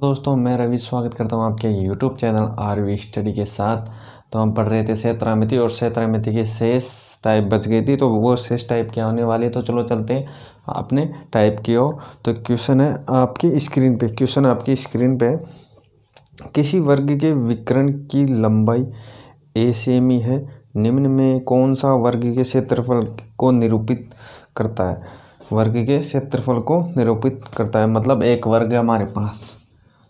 दोस्तों मैं रवि स्वागत करता हूं आपके YouTube चैनल आरवी स्टडी के साथ। तो हम पढ़ रहे थे क्षेत्रामिति और क्षेत्रामिति की शेष टाइप बच गई थी, तो वो शेष टाइप क्या होने वाली है। तो चलो चलते हैं अपने टाइप की ओर। तो क्वेश्चन है आपकी स्क्रीन पे, किसी वर्ग के विकर्ण की लंबाई a सेमी है, निम्न में कौन सा वर्ग के क्षेत्रफल को निरूपित करता है। वर्ग के क्षेत्रफल को निरूपित करता है मतलब एक वर्ग है हमारे पास।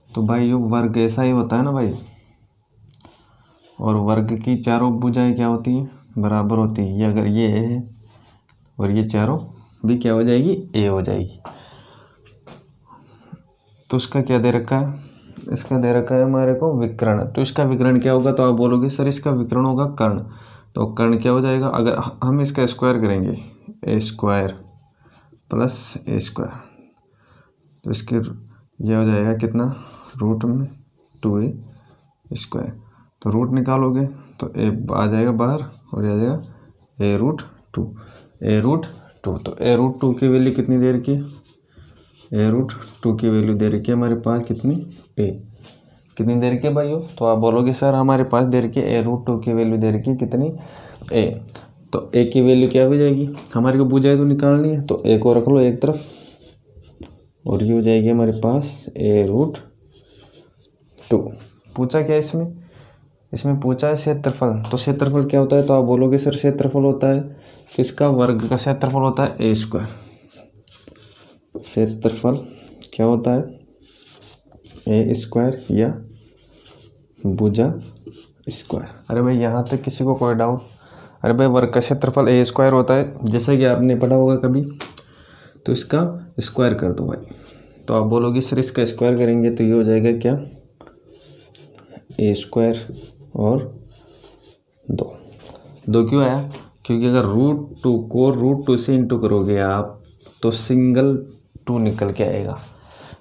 तो भाई ये वर्ग ऐसा ही होता है ना भाई, और वर्ग की चारों भुजाएं क्या होती है, बराबर होती है। ये अगर ये है और ये चारों भी क्या हो जाएगी, ए हो जाएगी। तो इसका क्या दे रखा है, इसका दे रखा है हमारे को विकर्ण। तो इसका विकर्ण क्या होगा, तो आप बोलोगे सर इसका विकर्ण होगा कर्ण। तो कर्ण क्या हो जाएगा, अगर हम इसका स्क्वायर करेंगे ए स्क्वायर प्लस ए स्क्वायर, तो इसके ये हो जाएगा कितना, रूट में 2a स्क्वायर। तो रूट निकालोगे तो ए आ जाएगा बाहर और आ जाएगा ए रूट 2। तो ए रूट 2 की वैल्यू कितनी दे रखी है, ए रूट 2 की वैल्यू दे रखी है हमारे पास कितनी, ए कितनी दे रखी है भाइयों। तो आप बोलोगे सर हमारे पास दे रखी है ए रूट 2 की वैल्यू दे रखी है कितनी, ए। तो ए की वैल्यू क्या हो जाएगी, हमारे को भुजाएं तो निकालनी है, तो ए को रख लो एक तरफ और ये हो जाएगी हमारे पास ए रूट 2। पूछा क्या इसमें पूछा है क्षेत्रफल। तो क्षेत्रफल क्या होता है, तो आप बोलोगे सर क्षेत्रफल होता है किसका, वर्ग का क्षेत्रफल होता है ए स्क्वायर। क्षेत्रफल क्या होता है, ए स्क्वायर या भुजा स्क्वायर। अरे भाई यहाँ तक किसी को कोई डाउट। अरे भाई वर्ग का क्षेत्रफल ए स्क्वायर होता है, जैसा कि आपने पढ़ा होगा कभी। तो इसका स्क्वायर कर दो भाई। तो आप बोलोगे सर इसका स्क्वायर करेंगे तो ये हो जाएगा क्या, ए स्क्वायर और 2 क्यों आया, क्योंकि अगर रूट 2 को रूट 2 से इंटू करोगे आप तो सिंगल 2 निकल के आएगा।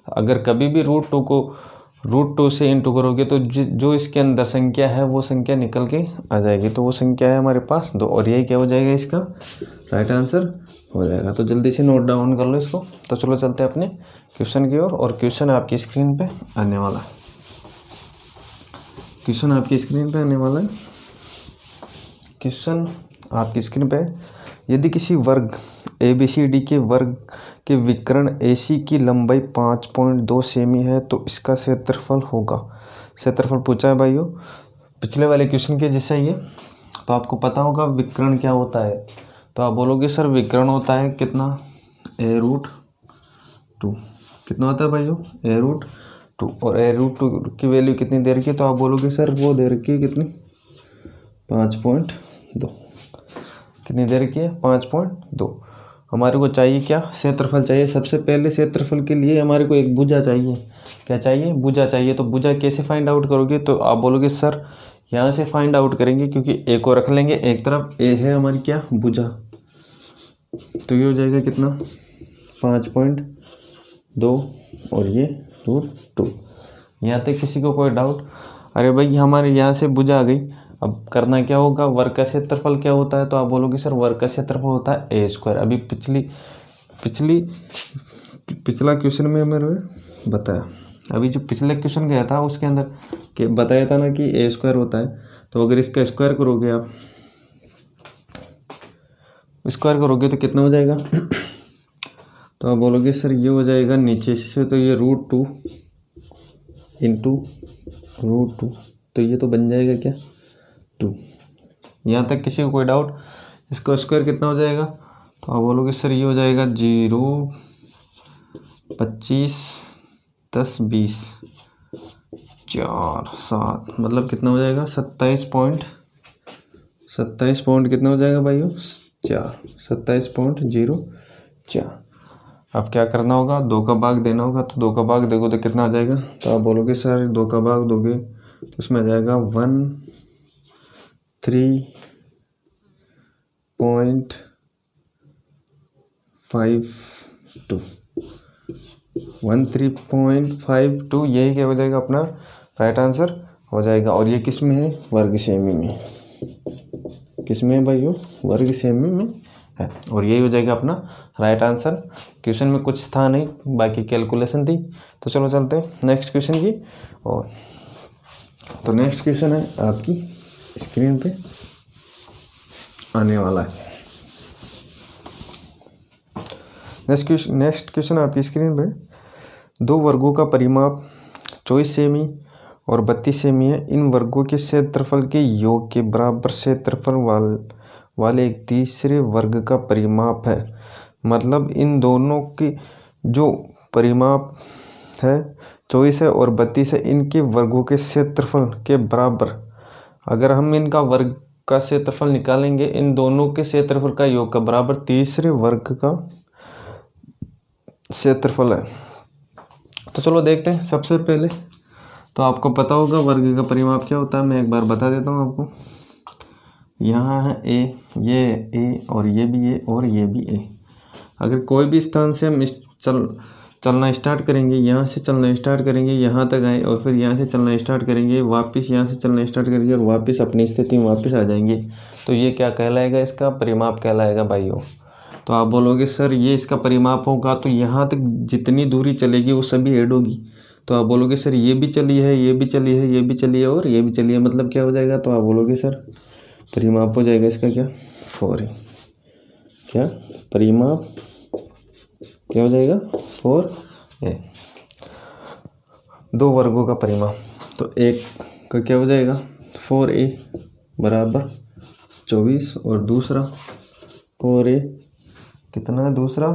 अगर कभी भी रूट 2 को रूट 2 से इंटू करोगे तो जो इसके अंदर संख्या है वो संख्या निकल के आ जाएगी। तो वो संख्या है हमारे पास 2 और यही क्या हो जाएगा, इसका राइट आंसर हो जाएगा। तो जल्दी से नोट डाउन कर लो इसको। तो चलो चलते हैं अपने क्वेश्चन की ओर। और क्वेश्चन आपकी स्क्रीन पे आने वाला है, क्वेश्चन आपकी स्क्रीन पे आने वाला है। क्वेश्चन आपकी स्क्रीन पे, यदि किसी वर्ग ABCD के वर्ग के विकर्ण AC की लंबाई 5.2 सेमी है तो इसका क्षेत्रफल होगा। क्षेत्रफल पूछा है भाइयों पिछले वाले क्वेश्चन के जैसा ही है। तो आपको पता होगा विकर्ण क्या होता है। तो आप बोलोगे सर विकर्ण होता है कितना, ए रूट 2। कितना होता है भाइयों, ए रूट 2। और ए रूट 2 की वैल्यू कितनी दे रखी है, तो आप बोलोगे सर वो दे रखी है कितनी, 5.2। कितनी दे रखी है, 5.2। हमारे को चाहिए क्या, क्षेत्रफल चाहिए। सबसे पहले क्षेत्रफल के लिए हमारे को एक भुजा चाहिए। क्या चाहिए, भुजा चाहिए। तो भुजा कैसे फाइंड आउट करोगे, तो आप बोलोगे सर यहाँ से फाइंड आउट करेंगे, क्योंकि ए को रख लेंगे एक तरफ, ए है हमारी क्या, भुजा। तो ये हो जाएगा कितना, 5.2 और ये रूट 2। यहाँ तक किसी को कोई डाउट। अरे भाई हमारे यहाँ से भुजा आ गई, अब करना क्या होगा, वर्ग का क्षेत्रफल क्या होता है। तो आप बोलोगे सर वर्ग का क्षेत्रफल होता है ए स्क्वायर। अभी पिछला क्वेश्चन में मैंने बताया, अभी जो पिछले क्वेश्चन गया था उसके अंदर कि बताया था ना कि ए स्क्वायर होता है। तो अगर इसका स्क्वायर करोगे आप, स्क्वायर करोगे तो कितना हो जाएगा तो आप बोलोगे सर ये हो जाएगा नीचे से, तो ये रूट 2 इंटू रूट 2, तो ये तो बन जाएगा क्या, 2। यहाँ तक किसी को कोई डाउट। इसका स्क्वायर कितना हो जाएगा, तो आप बोलोगे सर ये हो जाएगा 0, 25, 10, 20, 4, 7, मतलब कितना हो जाएगा, 27 पॉइंट कितना हो जाएगा भाइयों, 4, 27.04। अब क्या करना होगा, 2 का भाग देना होगा। तो 2 का भाग देखो तो कितना आ जाएगा, तो आप बोलोगे सर 2 का भाग दोगे तो इसमें आ जाएगा 13.52, यही क्या हो जाएगा, अपना राइट आंसर हो जाएगा। और ये किस में है, वर्ग सेमी में। किस में है भाइयों, वर्ग सेमी में है। और यही हो जाएगा अपना राइट आंसर। क्वेश्चन में कुछ था नहीं, बाकी कैलकुलेशन थी। तो चलो चलते हैं नेक्स्ट क्वेश्चन की। और तो नेक्स्ट क्वेश्चन है आपकी स्क्रीन पे आने वाला है। नेक्स्ट क्वेश्चन आपकी स्क्रीन पे, दो वर्गों का परिमाप 24 सेमी और 32 सेमी है। इन वर्गों के क्षेत्रफल के योग के बराबर क्षेत्रफल वाले एक तीसरे वर्ग का परिमाप है। मतलब इन दोनों की जो परिमाप है 24 है और 32 है, इनके वर्गों के क्षेत्रफल के बराबर अगर हम इनका वर्ग का क्षेत्रफल निकालेंगे, इन दोनों के क्षेत्रफल का योग का बराबर तीसरे वर्ग का क्षेत्रफल है। तो चलो देखते हैं। सबसे पहले तो आपको पता होगा वर्ग का परिमाप क्या होता है, मैं एक बार बता देता हूँ आपको। यहाँ है ए, ये ए और ये भी ए और ये भी ए। अगर कोई भी स्थान से हम चलना स्टार्ट करेंगे, यहाँ से चलना स्टार्ट करेंगे, यहाँ तक आए और फिर यहाँ से चलना स्टार्ट करेंगे, वापस यहाँ से चलना स्टार्ट करेंगे और वापस अपनी स्थिति में वापस आ जाएंगे, तो ये क्या कहलाएगा, इसका परिमाप कहलाएगा भाइयों। तो आप बोलोगे सर ये इसका परिमाप होगा तो यहाँ तक जितनी दूरी चलेगी वो सभी ऐड होगी। तो आप बोलोगे सर ये भी चली है, ये भी चली है, ये भी चली है और ये भी चली है, मतलब क्या हो जाएगा। तो आप बोलोगे सर परिमाप हो जाएगा इसका क्या 4a। क्या परिमाप क्या हो जाएगा 4a। दो वर्गों का परिमाप, तो एक का क्या हो जाएगा 4a बराबर 24 और दूसरा 4a कितना है, दूसरा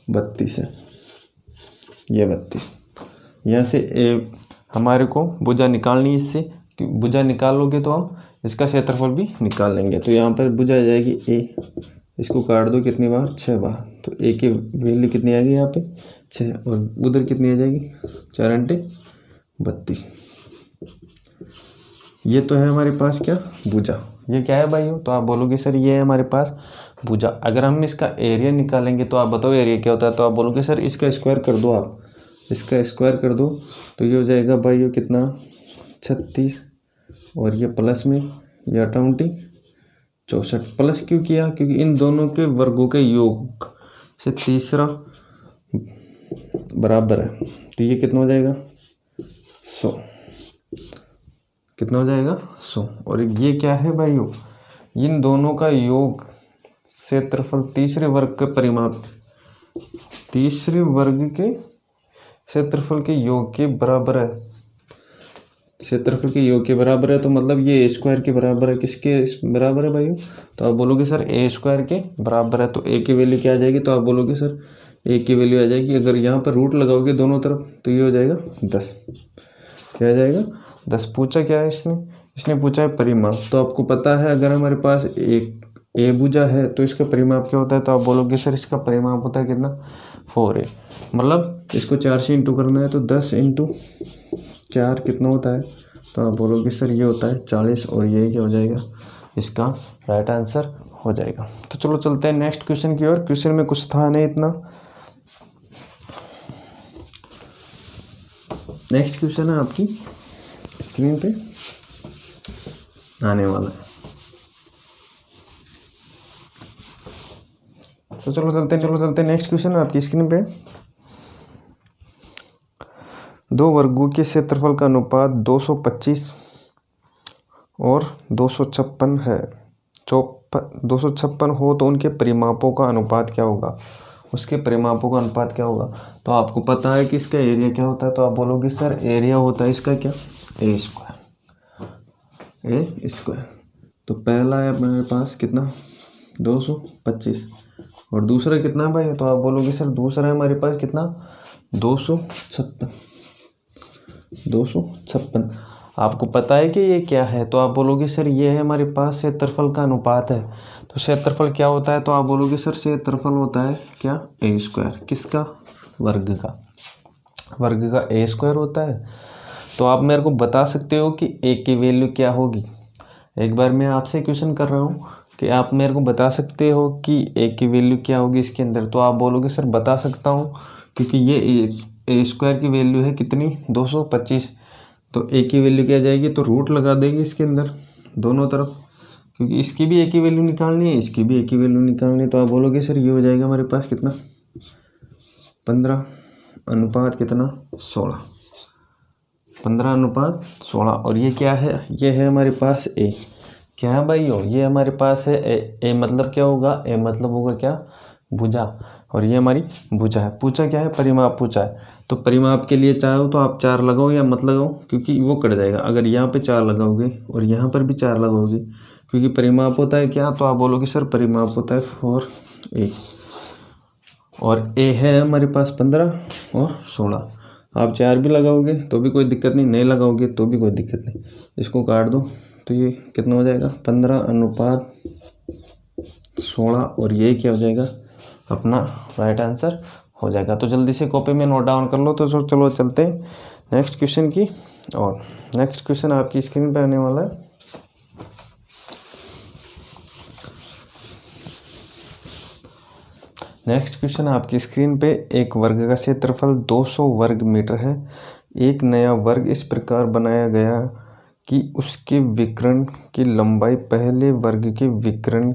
32 है, ये 32। यहाँ से हमारे को भुजा निकालनी, इससे भुजा निकालोगे तो हम इसका क्षेत्रफल भी निकाल लेंगे। तो यहाँ पर भुजा आ जाएगी ए, इसको काट दो कितनी बार 6 बार, तो ए की वैल्यू कितनी आ गई यहाँ पे 6 और उधर कितनी आ जाएगी 4 × 32। ये तो है हमारे पास क्या भुजा, ये क्या है भाइयों। तो आप बोलोगे सर ये है हमारे पास भुजा। अगर हम इसका एरिया निकालेंगे तो आप बताओ एरिया क्या होता है। तो आप बोलोगे सर इसका स्क्वायर कर दो, आप इसका स्क्वायर कर दो, तो ये हो जाएगा भाइयों कितना 36 और ये प्लस में या 64। प्लस क्यों किया, क्योंकि इन दोनों के वर्गों के योग से तीसरा बराबर है। तो ये कितना हो जाएगा 100, कितना हो जाएगा 100। और ये क्या है भाइयों, इन दोनों का योग क्षेत्रफल तीसरे वर्ग के परिमाप, तीसरे वर्ग के क्षेत्रफल के योग के बराबर है। क्षेत्रफल के योग के बराबर है तो मतलब ये ए स्क्वायर के बराबर है। किसके बराबर है भाइयों। तो आप बोलोगे सर ए स्क्वायर के बराबर है। तो ए की वैल्यू क्या आ जाएगी। तो आप बोलोगे सर ए की वैल्यू आ जाएगी, अगर यहाँ पर रूट लगाओगे दोनों तरफ तो ये हो जाएगा 10। क्या आ जाएगा 10। पूछा क्या है इसने पूछा है परिमाप। तो आपको पता है अगर हमारे पास एक ए भुजा है तो इसका परिमाप क्या होता है। तो आप बोलोगे सर इसका परिमाप होता है कितना 4a। मतलब इसको 4 से इंटू करना है तो 10 × 4 कितना होता है। तो आप बोलोगे सर ये होता है 40 और ये क्या हो जाएगा इसका राइट आंसर हो जाएगा। तो चलो चलते हैं नेक्स्ट क्वेश्चन की ओर। क्वेश्चन में कुछ था नहीं इतना। नेक्स्ट क्वेश्चन है आपकी स्क्रीन पे आने वाला है। तो चलो चलते हैं नेक्स्ट क्वेश्चन है आपकी स्क्रीन पे। दो वर्गों के क्षेत्रफल का अनुपात 225 और 256 है। 256 हो तो उनके परिमापों का अनुपात क्या होगा। उसके परिमापों का अनुपात क्या होगा। तो आपको पता है कि इसका एरिया क्या होता है। तो आप बोलोगे सर एरिया होता है इसका क्या ए स्क्वायर। तो पहला है मेरे पास कितना 225 और दूसरा कितना है भाई। तो आप बोलोगे सर दूसरा है हमारे पास कितना 256। आपको पता है कि ये क्या है। तो आप बोलोगे सर ये है हमारे पास क्षेत्रफल का अनुपात है। तो क्षेत्रफल क्या होता है। तो आप बोलोगे सर क्षेत्रफल होता है क्या ए स्क्वायर। किसका वर्ग का ए स्क्वायर होता है। तो आप मेरे को बता सकते हो कि ए की वैल्यू क्या होगी। एक बार मैं आपसे क्वेश्चन कर रहा हूँ कि आप मेरे को बता सकते हो कि ए की वैल्यू क्या होगी इसके अंदर। तो आप बोलोगे सर बता सकता हूँ क्योंकि ये ए स्क्वायर की वैल्यू है कितनी 225। तो ए की वैल्यू क्या आ जाएगी। तो रूट लगा देंगे इसके अंदर दोनों तरफ, क्योंकि इसकी भी एक ही वैल्यू निकालनी है, इसकी भी एक ही वैल्यू निकालनी है। तो आप बोलोगे सर ये हो जाएगा हमारे पास कितना 15 अनुपात कितना 16, 15 अनुपात 16। और ये क्या है, ये है हमारे पास ए। क्या है भाई ये हमारे पास है ए मतलब क्या होगा, ए मतलब होगा क्या भुजा, और ये हमारी भुजा है। पूछा क्या है, परिमाप पूछा है। तो परिमाप के लिए चाहो तो आप 4 लगाओ या मत लगाओ, क्योंकि वो कट जाएगा। अगर यहाँ पे 4 लगाओगे और यहाँ पर भी 4 लगाओगे, क्योंकि परिमाप होता है क्या, तो आप बोलोगे सर परिमाप होता है 4a, और ए है हमारे पास 15 और 16। आप 4 भी लगाओगे तो भी कोई दिक्कत नहीं लगाओगे तो भी कोई दिक्कत नहीं। इसको काट दो तो ये कितना हो जाएगा 15 अनुपात 16, और ये क्या हो जाएगा अपना राइट आंसर हो जाएगा। तो जल्दी से कॉपी में नोट डाउन कर लो। तो चलो चलते हैं नेक्स्ट क्वेश्चन की, और नेक्स्ट क्वेश्चन आपकी स्क्रीन पे आने वाला है। नेक्स्ट क्वेश्चन आपकी स्क्रीन पे, एक वर्ग का क्षेत्रफल 200 वर्ग मीटर है। एक नया वर्ग इस प्रकार बनाया गया कि उसके विकर्ण की लंबाई पहले वर्ग के विकर्ण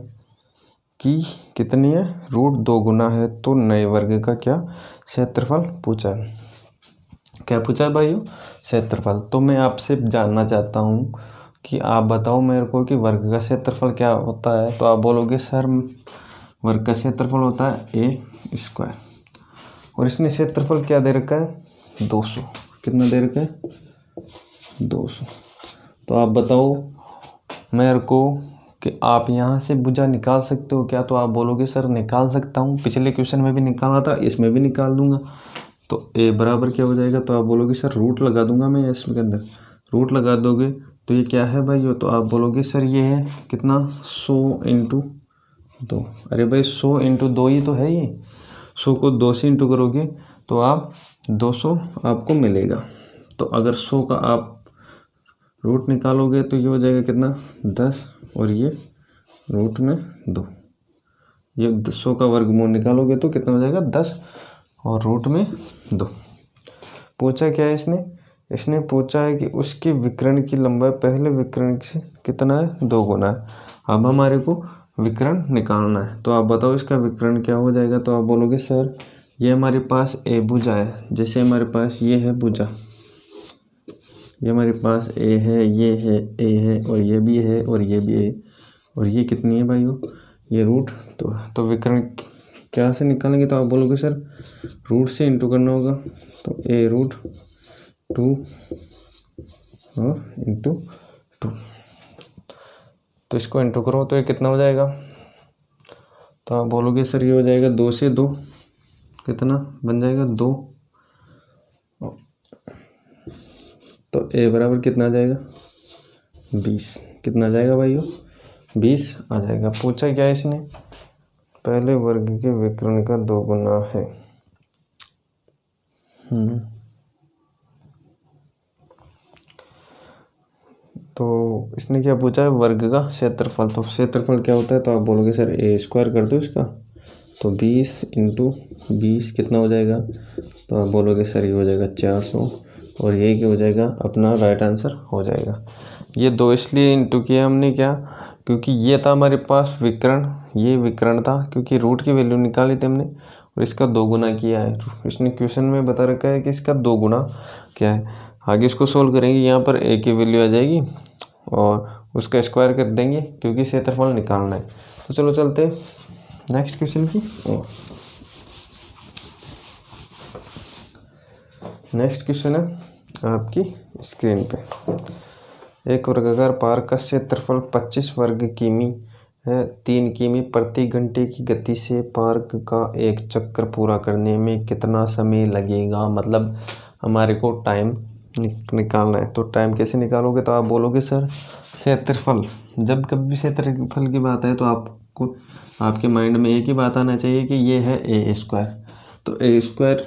की कितनी है, √2 गुना है। तो नए वर्ग का क्या क्षेत्रफल पूछा है। क्या पूछा है भाइयों, क्षेत्रफल। तो मैं आपसे जानना चाहता हूँ कि आप बताओ मेरे को कि वर्ग का क्षेत्रफल क्या होता है। तो आप बोलोगे सर वर्ग का क्षेत्रफल होता है a², और इसने क्षेत्रफल क्या दे रखा है 200। कितना दे रखा है 200। तो आप बताओ मेरे को कि आप यहाँ से भुजा निकाल सकते हो क्या। तो आप बोलोगे सर निकाल सकता हूँ, पिछले क्वेश्चन में भी निकाला था, इसमें भी निकाल दूंगा। तो a बराबर क्या हो जाएगा, तो आप बोलोगे सर रूट लगा दूंगा मैं इसके अंदर। रूट लगा दोगे तो ये क्या है भाई, तो आप बोलोगे सर ये है कितना 100 × 2। अरे भाई 100 × 2 ही तो है ये। 100 को 2 से इंटू करोगे तो आप 200 आपको मिलेगा। तो अगर 100 का आप रूट निकालोगे तो ये हो जाएगा कितना 10, और ये रूट में 2। ये 100 का वर्गमूल निकालोगे तो कितना हो जाएगा 10, और रूट में 2। पूछा क्या है इसने पूछा है कि उसके विकर्ण की लंबाई पहले विकर्ण से कितना है 2 गुना है। अब हमारे को विकर्ण निकालना है। तो आप बताओ इसका विकर्ण क्या हो जाएगा। तो आप बोलोगे सर ये हमारे पास ए भुजा है, जैसे हमारे पास ये है भुजा, ये हमारे पास ए है, ये है ए है, और ये भी है, और ये भी है, और ये कितनी है भाइयों ये रूट। तो विकर्ण क्या से निकालेंगे। तो आप बोलोगे सर रूट से इंटू करना होगा। तो a√2 और इंटू 2। तो इसको इंटू करो तो ये कितना हो जाएगा। तो आप बोलोगे सर ये हो जाएगा 2 से 2 कितना बन जाएगा 2। तो a बराबर कितना आ जाएगा 20। कितना आ जाएगा भाइयों 20 आ जाएगा। पूछा क्या है इसने, पहले वर्ग के विकर्ण का 2 गुना है। तो इसने क्या पूछा है वर्ग का क्षेत्रफल। तो क्षेत्रफल क्या होता है। तो आप बोलोगे सर a² कर दो इसका। तो 20 × 20 कितना हो जाएगा। तो आप बोलोगे सर ये हो जाएगा 400, और ये क्या हो जाएगा अपना राइट आंसर हो जाएगा। ये 2 इसलिए इंटू किया हमने क्या, क्योंकि ये था हमारे पास विकर्ण, ये विकर्ण था, क्योंकि रूट की वैल्यू निकाली थी हमने, और इसका 2 गुना किया है। इसने क्वेश्चन में बता रखा है कि इसका 2 गुना क्या है। आगे इसको सोल्व करेंगे, यहाँ पर a की वैल्यू आ जाएगी और उसका स्क्वायर कर देंगे, क्योंकि क्षेत्रफल निकालना है। तो चलो चलते नेक्स्ट क्वेश्चन की। नेक्स्ट क्वेश्चन है आपकी स्क्रीन पे। एक वर्गाकार पार्क का क्षेत्रफल 25 वर्ग किमी है। 3 किमी प्रति घंटे की गति से पार्क का एक चक्कर पूरा करने में कितना समय लगेगा। मतलब हमारे को टाइम निकालना है। तो टाइम कैसे निकालोगे। तो आप बोलोगे सर क्षेत्रफल, जब कभी क्षेत्रफल की बात है तो आपको आपके माइंड में एक ही बात आना चाहिए कि ये है a²। तो a²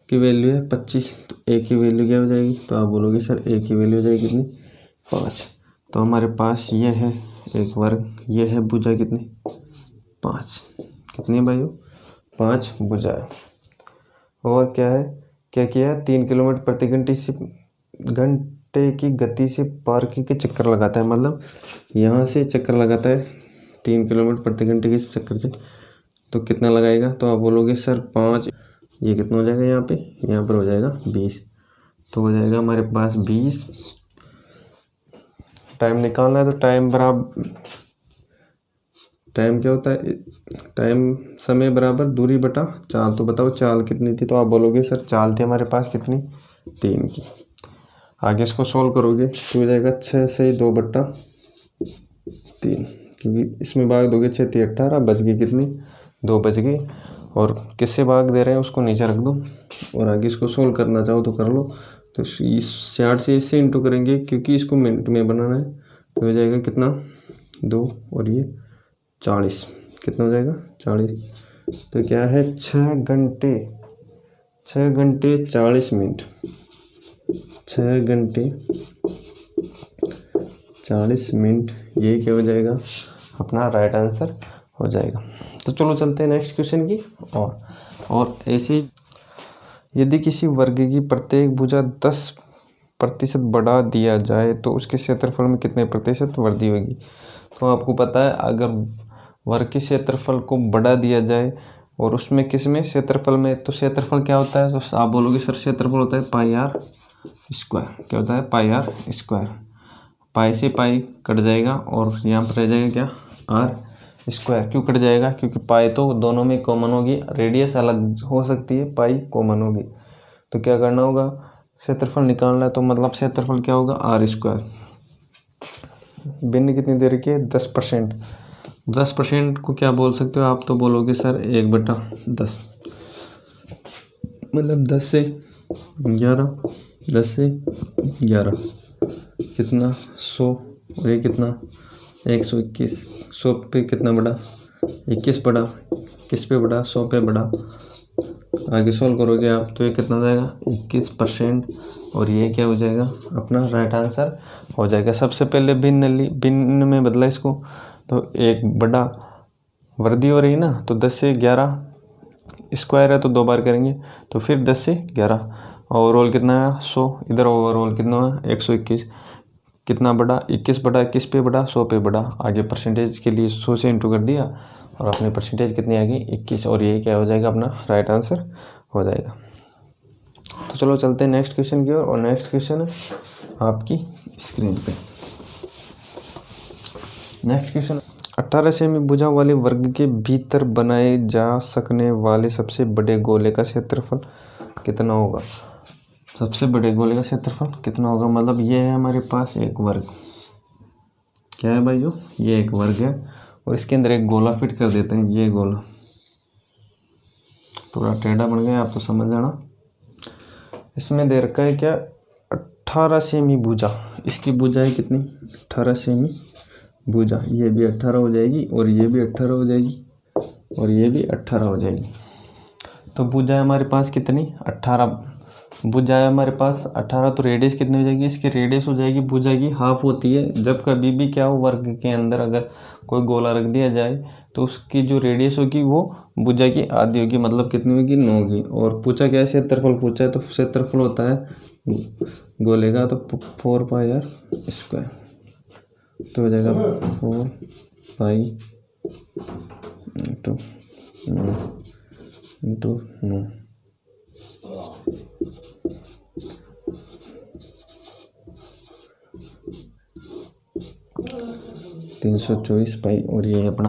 की वैल्यू है 25, तो a की वैल्यू क्या हो जाएगी। तो आप बोलोगे सर a की वैल्यू हो जाएगी कितनी 5। तो हमारे पास ये है एक वर्ग, ये है भुजा कितनी 5। कितनी है भाइयों 5 भुजा है। और क्या है, क्या किया है 3 किलोमीटर प्रति घंटे से घंटे की गति से पार्क के चक्कर लगाता है, मतलब यहाँ से चक्कर लगाता है 3 किलोमीटर प्रति घंटे के चक्कर से, तो कितना लगाएगा? तो आप बोलोगे सर 5, ये कितना हो जाएगा यहाँ पर हो जाएगा 20, तो हो जाएगा हमारे पास 20। टाइम निकालना है तो टाइम क्या होता है? टाइम समय बराबर दूरी बटा चाल। तो बताओ चाल कितनी थी? तो आप बोलोगे सर चाल थी हमारे पास कितनी? 3 की। आगे इसको सोल्व करोगे तो हो जाएगा 6 से 2 बटा 3, क्योंकि इसमें भाग दोगे 6 3 18, बच गई कितनी? 2 बच गई। और किससे भाग दे रहे हैं उसको नीचे रख दो, और आगे इसको सोल्व करना चाहो तो कर लो। तो इस 60 से इससे इंटू करेंगे क्योंकि इसको मिनट में बनाना है, तो हो जाएगा कितना? 2 और ये 40, कितना हो जाएगा? 40। तो क्या है? 6 घंटे 40 मिनट, 6 घंटे 40 मिनट, ये क्या हो जाएगा? अपना राइट आंसर हो जाएगा। तो चलो चलते हैं नेक्स्ट क्वेश्चन की और ऐसे यदि किसी वर्ग की प्रत्येक भुजा 10% बढ़ा दिया जाए तो उसके क्षेत्रफल में कितने प्रतिशत वृद्धि होगी? तो आपको पता है अगर वर्ग के क्षेत्रफल को बढ़ा दिया जाए और उसमें किसमें? क्षेत्रफल में। तो क्षेत्रफल क्या होता है? तो आप बोलोगे सर क्षेत्रफल होता है पाई आर स्क्वायर। क्या होता है? पाई आर स्क्वायर। पाई से पाई कट जाएगा और यहाँ पर रह जाएगा क्या? Are square. क्यों कट जाएगा? क्योंकि पाई तो दोनों में कॉमन होगी, रेडियस अलग हो सकती है, पाई कॉमन होगी। तो क्या करना होगा? क्षेत्रफल निकालना है, तो मतलब क्षेत्रफल क्या होगा? R square. भिन्न कितनी दे रखी है? 10%। 10% को क्या बोल सकते हो आप? तो बोलोगे सर 1/10, मतलब 10 से 11, 10 से 11 कितना? 100, और ये कितना? 121। 100 पे कितना बढ़ा? 21 बढ़ा। किस पे बढ़ा? 100 पे बढ़ा। आगे सॉल्व करोगे आप तो ये कितना हो जाएगा? 21%, और ये क्या हो जाएगा? अपना राइट आंसर हो जाएगा। सबसे पहले भिन्न में बदला इसको, तो एक बड़ा वृद्धि हो रही ना, तो 10 से 11 स्क्वायर है तो 2 बार करेंगे, तो फिर 10 से 11। ओवरऑल कितना है? 100। इधर ओवरऑल कितना है? 121। कितना बढ़ा? 21/21 पे बढ़ा, 100 पे बढ़ा। आगे परसेंटेज के लिए 100 से इंटू कर दिया और अपनी परसेंटेज कितनी आ गई? 21, और ये क्या हो जाएगा? अपना राइट आंसर हो जाएगा। तो चलो चलते हैं नेक्स्ट क्वेश्चन की ओर, और नेक्स्ट क्वेश्चन है आपकी स्क्रीन पे। नेक्स्ट क्वेश्चन, 18 सेमी भुजा वाले वर्ग के भीतर बनाए जा सकने वाले सबसे बड़े गोले का क्षेत्रफल कितना होगा? सबसे बड़े गोले का क्षेत्रफल कितना होगा? मतलब ये है हमारे पास एक वर्ग। क्या है भाइयों? ये एक वर्ग है और इसके अंदर एक गोला फिट कर देते हैं। ये गोला थोड़ा टेढ़ा बन गया, आप तो समझ जाना। इसमें दे रखा है क्या? 18 सेमी भुजा। इसकी भुजा है कितनी? 18 सेमी भुजा। ये भी 18 हो जाएगी और ये भी 18 हो जाएगी और ये भी 18 हो जाएगी। तो भुजा है हमारे पास कितनी? 18 भुजा है हमारे पास 18। तो रेडियस कितनी हो जाएगी? इसकी रेडियस हो जाएगी, भुजा की हाफ होती है। जब कभी भी क्या हो, वर्ग के अंदर अगर कोई गोला रख दिया जाए तो उसकी जो रेडियस होगी वो भुजा की आधी होगी, मतलब कितनी होगी? 9 होगी। और पूछा क्या है? क्षेत्रफल पूछा है, तो क्षेत्रफल होता है गोले का तो 4 पाई आर स्क्वायर। तो हो जाएगा 4 पाई इंटू 9 324 पाई, और ये अपना